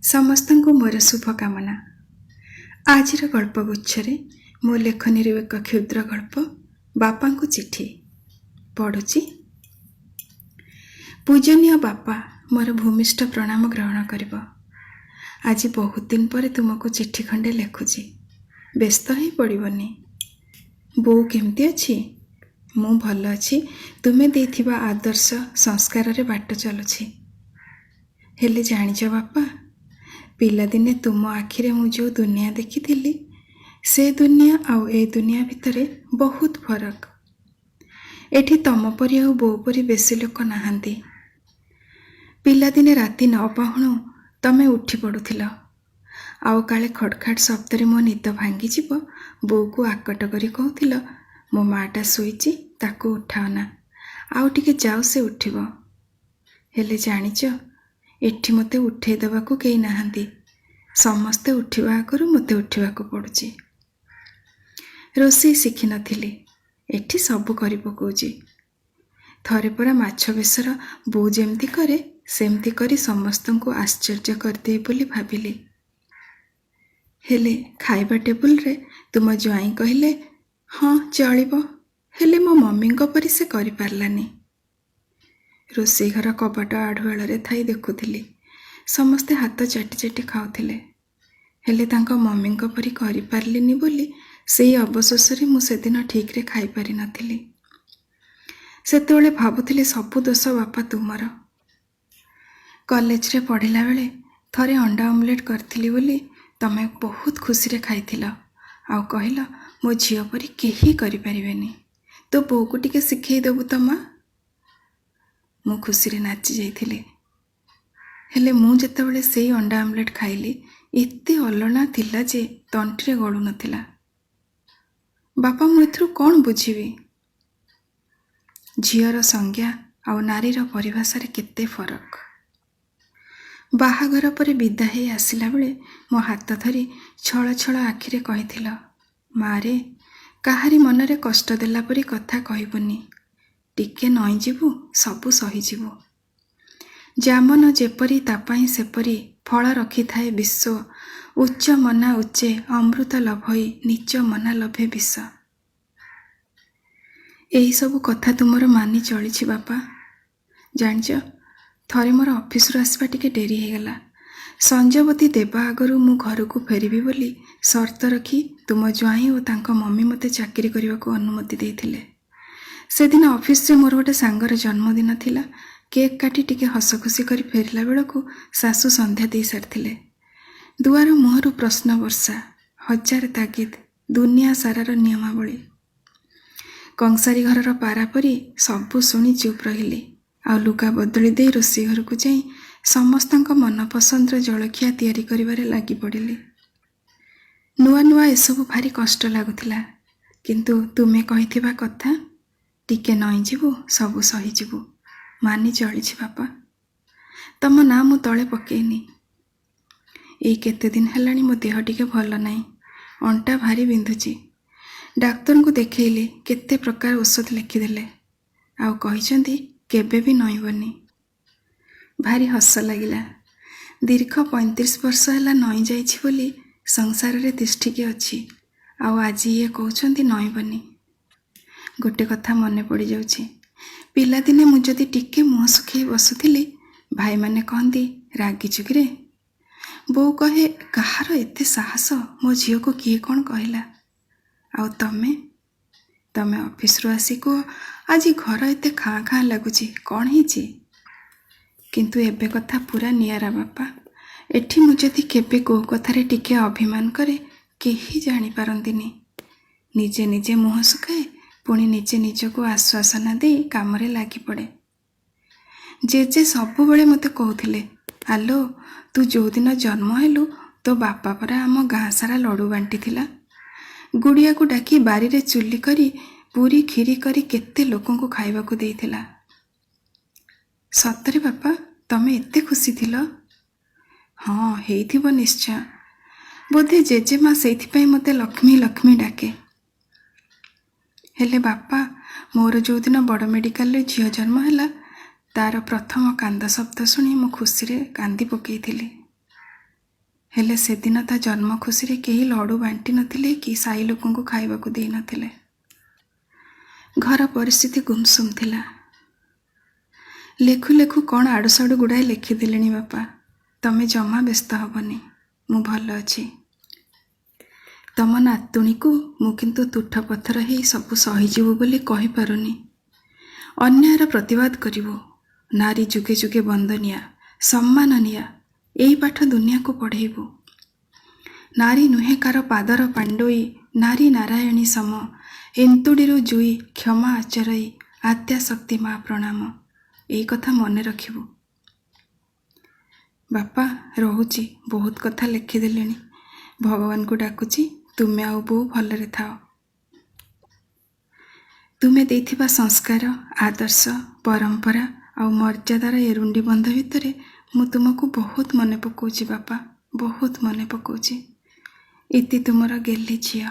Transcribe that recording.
ସମସ୍ତଙ୍କୁ ମୋର ଶୁଭକାମନା। ଆଜିର ଗଳ୍ପଗୁଚ୍ଛରେ ମୋ ଲେଖନୀରୁ ଏକ କ୍ଷୁଦ୍ର ଗଳ୍ପ ବାପାଙ୍କୁ ଚିଠି ପଢ଼ୁଛି। ପୂଜନୀୟ ବାପା, ମୋର ଭୂମିଷ୍ଠ ପ୍ରଣାମ ଗ୍ରହଣ କରିବ। ଆଜି ବହୁତ ଦିନ ପରେ ତୁମକୁ ଚିଠି ଖଣ୍ଡେ ଲେଖୁଛି। ବ୍ୟସ୍ତ ହେଇ ପଡ଼ିବନି। ବୋଉ କେମିତି ଅଛି? ମୁଁ ଭଲ ଅଛି। ତୁମେ ଦେଇଥିବା ଆଦର୍ଶ ସଂସ୍କାରରେ ବାଟ ଚାଲୁଛି। ହେଲେ ଜାଣିଛ ବାପା, ପିଲାଦିନେ ତୁମ ଆଖିରେ ମୁଁ ଯେଉଁ ଦୁନିଆ ଦେଖିଥିଲି, ସେ ଦୁନିଆ ଆଉ ଏ ଦୁନିଆ ଭିତରେ ବହୁତ ଫରକ। ଏଠି ତମ ପରି ଆଉ ବୋଉ ପରି ବେଶୀ ଲୋକ ନାହାନ୍ତି। ପିଲାଦିନେ ରାତି 9 ପାହୁଣୁ ତମେ ଉଠି ପଡ଼ୁଥିଲ, ଆଉ କାଳେ ଖଡ଼ଖାଡ଼ ଶବ୍ଦରେ ମୋ ନିଦ ଭାଙ୍ଗିଯିବ, ବୋଉକୁ ଆକଟ କରି କହୁଥିଲ, ମୋ ମାଆଟା ଶୋଇଛି, ତାକୁ ଉଠାଅନା, ଆଉ ଟିକେ ଯାଉ ସେ ଉଠିବ। ହେଲେ ଜାଣିଛ, ଏଠି ମୋତେ ଉଠେଇ ଦେବାକୁ କେହି ନାହାନ୍ତି। ସମସ୍ତେ ଉଠିବା ଆଗରୁ ମୋତେ ଉଠିବାକୁ ପଡ଼ୁଛି। ରୋଷେଇ ଶିଖିନଥିଲି, ଏଠି ସବୁ କରି ପକାଉଛି। ଥରେ ପରା ମାଛ ବେସର ବୋଉ ଯେମିତି କରେ ସେମିତି କରି ସମସ୍ତଙ୍କୁ ଆଶ୍ଚର୍ଯ୍ୟ କରିଦିଏ ବୋଲି ଭାବିଲି। ହେଲେ ଖାଇବା ଟେବୁଲରେ ତୁମ ଜ୍ୱାଇଁ କହିଲେ, ହଁ ଚଳିବ, ହେଲେ ମୋ ମମିଙ୍କ ପରି ସେ କରିପାରିଲାନି। ରୋଷେଇ ଘର କବାଟ ଆଢ଼ୁଆଳରେ ଥାଇ ଦେଖୁଥିଲି, ସମସ୍ତେ ହାତ ଚାଟି ଚାଟି ଖାଉଥିଲେ। ହେଲେ ତାଙ୍କ ମମିଙ୍କ ପରି କରିପାରିଲିନି ବୋଲି ସେଇ ଅବଶୋଷରେ ମୁଁ ସେଦିନ ଠିକ୍ରେ ଖାଇପାରିନଥିଲି। ସେତେବେଳେ ଭାବୁଥିଲି ସବୁ ଦୋଷ ବାପା ତୁମର। କଲେଜରେ ପଢ଼ିଲା ବେଳେ ଥରେ ଅଣ୍ଡା ଅମଲେଟ୍ କରିଥିଲି ବୋଲି ତମେ ବହୁତ ଖୁସିରେ ଖାଇଥିଲ, ଆଉ କହିଲ, ମୋ ଝିଅ ପରି କେହି କରିପାରିବେନି, ତୋ ବୋଉକୁ ଟିକେ ଶିଖେଇ ଦେବୁ ତ ମା। ମୁଁ ଖୁସିରେ ନାଚି ଯାଇଥିଲି। ହେଲେ ମୁଁ ଯେତେବେଳେ ସେଇ ଅଣ୍ଡା ଅମଲେଟ୍ ଖାଇଲି, ଏତେ ଅଲଣା ଥିଲା ଯେ ତଣ୍ଟିରେ ଗଳୁ ନଥିଲା। ବାପା, ମୁଁ ଏଥିରୁ କ'ଣ ବୁଝିବି? ଝିଅର ସଂଜ୍ଞା ଆଉ ନାରୀର ପରିଭାଷାରେ କେତେ ଫରକ। ବାହାଘର ପରେ ବିଦା ହେଇ ଆସିଲା ବେଳେ ମୋ ହାତ ଧରି ଛଳ ଛଳ ଆଖିରେ କହିଥିଲ, ମାରେ, କାହାରି ମନରେ କଷ୍ଟ ଦେଲା ପରି କଥା କହିବୁନି, ଟିକେ ନଇଁଯିବୁ, ସବୁ ସହିଯିବୁ। ଜାମନ ଯେପରି ତା ପାଇଁ ସେପରି ଫଳ ରଖିଥାଏ ବିଶ୍ୱ, ଉଚ୍ଚ ମନା ଉଚ୍ଚେ ଅମୃତ ଲଭଇ ନିଚ ମନା ଲଭେ ବିଷ। ଏହିସବୁ କଥା ତୁମର ମାନି ଚଳିଛି ବାପା। ଜାଣିଛ, ଥରେ ମୋର ଅଫିସରୁ ଆସିବା ଟିକେ ଡେରି ହେଇଗଲା। ସଞ୍ଜବତୀ ଦେବା ଆଗରୁ ମୁଁ ଘରକୁ ଫେରିବି ବୋଲି ସର୍ତ୍ତ ରଖି ତୁମ ଜ୍ୱାଇଁ ଓ ତାଙ୍କ ମମି ମୋତେ ଚାକିରି କରିବାକୁ ଅନୁମତି ଦେଇଥିଲେ। ସେଦିନ ଅଫିସରେ ମୋର ଗୋଟେ ସାଙ୍ଗର ଜନ୍ମଦିନ ଥିଲା। କେକ୍ କାଟି ଟିକେ ହସଖୁସି କରି ଫେରିଲା ବେଳକୁ ଶାଶୁ ସନ୍ଧ୍ୟା ଦେଇ ସାରିଥିଲେ। ଦୁଆର ମୁହଁରୁ ପ୍ରଶ୍ନ ବର୍ଷା, ହଜାର ତାଗିଦ, ଦୁନିଆ ସାରାର ନିୟମାବଳୀ। କଂସାରୀ ଘରର ପାରା ପରି ସବୁ ଶୁଣି ଚୁପ୍ ରହିଲି, ଆଉ ଲୁଗା ବଦଳି ଦେଇ ରୋଷେଇ ଘରକୁ ଯାଇ ସମସ୍ତଙ୍କ ମନପସନ୍ଦର ଜଳଖିଆ ତିଆରି କରିବାରେ ଲାଗି ପଡ଼ିଲି। ନୂଆ ନୂଆ ଏସବୁ ଭାରି କଷ୍ଟ ଲାଗୁଥିଲା, କିନ୍ତୁ ତୁମେ କହିଥିବା କଥା, ଟିକେ ନଇଁଯିବୁ, ସବୁ ସହିଯିବୁ, ମାନି ଚଳିଛି ବାପା। ତମ ନାଁ ମୁଁ ତଳେ ପକେଇନି। ଏଇ କେତେ ଦିନ ହେଲାଣି ମୋ ଦେହ ଟିକେ ଭଲ ନାହିଁ, ଅଣ୍ଟା ଭାରି ବିନ୍ଧୁଛି। ଡାକ୍ତରଙ୍କୁ ଦେଖେଇଲି, କେତେ ପ୍ରକାର ଔଷଧ ଲେଖିଦେଲେ, ଆଉ କହିଛନ୍ତି କେବେ ବି ନଇଁବନି। ଭାରି ହସ ଲାଗିଲା। ଦୀର୍ଘ 35 ବର୍ଷ ହେଲା ନଇଁ ଯାଇଛି ବୋଲି ସଂସାରରେ ତିଷ୍ଠିକି ଅଛି, ଆଉ ଆଜି ଇଏ କହୁଛନ୍ତି ନଇଁବନି। ଗୋଟେ କଥା ମନେ ପଡ଼ିଯାଉଛି, ପିଲାଦିନେ ମୁଁ ଯଦି ଟିକେ ମୁହଁ ଶୁଖେଇ ବସୁଥିଲି, ଭାଇମାନେ କହନ୍ତି, ରାଗିଛୁ କିରେ? ବୋଉ କହେ, କାହାର ଏତେ ସାହସ, ମୋ ଝିଅକୁ କିଏ କ'ଣ କହିଲା? ଆଉ ତମେ ଅଫିସରୁ ଆସି କୁହ, ଆଜି ଘର ଏତେ ଖାଁ ଖାଁ ଲାଗୁଛି, କ'ଣ ହେଇଛି? କିନ୍ତୁ ଏବେ କଥା ପୁରା ନିଆରା ବାପା। ଏଠି ମୁଁ ଯଦି କେବେ କୋଉ କଥାରେ ଟିକେ ଅଭିମାନ କରେ, କେହି ଜାଣିପାରନ୍ତିନି। ନିଜେ ନିଜେ ମୁହଁ ଶୁଖାଏ, ପୁଣି ନିଜେ ନିଜକୁ ଆଶ୍ୱାସନା ଦେଇ କାମରେ ଲାଗି ପଡ଼େ। ଜେଜେ ସବୁବେଳେ ମୋତେ କହୁଥିଲେ, ଆଲୋ, ତୁ ଯେଉଁଦିନ ଜନ୍ମ ହେଲୁ, ତୋ ବାପା ପରା ଆମ ଗାଁ ସାରା ଲଡ଼ୁ ବାଣ୍ଟିଥିଲା। ଗୁଡ଼ିଆକୁ ଡାକି ବାରିରେ ଚୁଲି କରି ପୁରୀ କ୍ଷୀରି କରି କେତେ ଲୋକଙ୍କୁ ଖାଇବାକୁ ଦେଇଥିଲା। ସତରେ ବାପା, ତମେ ଏତେ ଖୁସି ଥିଲ? ହଁ, ହେଇଥିବ ନିଶ୍ଚୟ। ବୋଧେ ଜେଜେମା ସେଇଥିପାଇଁ ମୋତେ ଲକ୍ଷ୍ମୀ ଲକ୍ଷ୍ମୀ ଡାକେ। ହେଲେ ବାପା, ମୋର ଯେଉଁଦିନ ବଡ଼ ମେଡ଼ିକାଲରେ ଝିଅ ଜନ୍ମ ହେଲା, ତାର ପ୍ରଥମ କାନ୍ଦ ଶବ୍ଦ ଶୁଣି ମୁଁ ଖୁସିରେ କାନ୍ଦି ପକେଇଥିଲି। ହେଲେ ସେଦିନ ତା ଜନ୍ମ ଖୁସିରେ କେହି ଲଡ଼ୁ ବାଣ୍ଟି ନଥିଲେ କି ସାଇ ଲୋକଙ୍କୁ ଖାଇବାକୁ ଦେଇନଥିଲେ। ଘର ପରିସ୍ଥିତି ଗୁମସୁମ ଥିଲା। ଲେଖୁ ଲେଖୁ କ'ଣ ଆଡ଼ୁସାଡ଼ୁ ଗୁଡ଼ାଏ ଲେଖିଦେଲିଣି ବାପା। ତମେ ଜମା ବ୍ୟସ୍ତ ହବନି, ମୁଁ ଭଲ ଅଛି। ତମ ନାତୁଣୀକୁ ମୁଁ କିନ୍ତୁ ତୁଠ ପଥର ହେଇ ସବୁ ସହିଯିବୁ ବୋଲି କହିପାରୁନି। ଅନ୍ୟାୟର ପ୍ରତିବାଦ କରିବୁ। ନାରୀ ଯୁଗେ ଯୁଗେ ବନ୍ଦନିଆ, ସମ୍ମାନନିଆ, ଏଇ ପାଠ ଦୁନିଆକୁ ପଢ଼େଇବୁ। ନାରୀ ନୁହେଁ କାର ପାଦର ପାଣ୍ଡୋଇ, ନାରୀ ନାରାୟଣୀ ସମ, ଏନ୍ତୁଡ଼ିରୁ ଜୁଇ, କ୍ଷମା ଆଚରଇ, ଆଦ୍ୟାଶକ୍ତି ମା ପ୍ରଣାମ। ଏଇ କଥା ମନେ ରଖିବୁ। ବାପା ରହୁଛି, ବହୁତ କଥା ଲେଖିଦେଲିଣି। ଭଗବାନଙ୍କୁ ଡାକୁଛି ତୁମେ ଆଉ ବୋଉ ଭଲରେ ଥାଅ। ତୁମେ ଦେଇଥିବା ସଂସ୍କାର, ଆଦର୍ଶ, ପରମ୍ପରା ଆଉ ମର୍ଯ୍ୟାଦାର ଏରୁଣ୍ଡି ବନ୍ଧ ଭିତରେ ମୁଁ ତୁମକୁ ବହୁତ ମନେ ପକାଉଛି ବାପା, ବହୁତ ମନେ ପକାଉଛି। ଇତି ତୁମର ଗେହ୍ଲି ଝିଅ।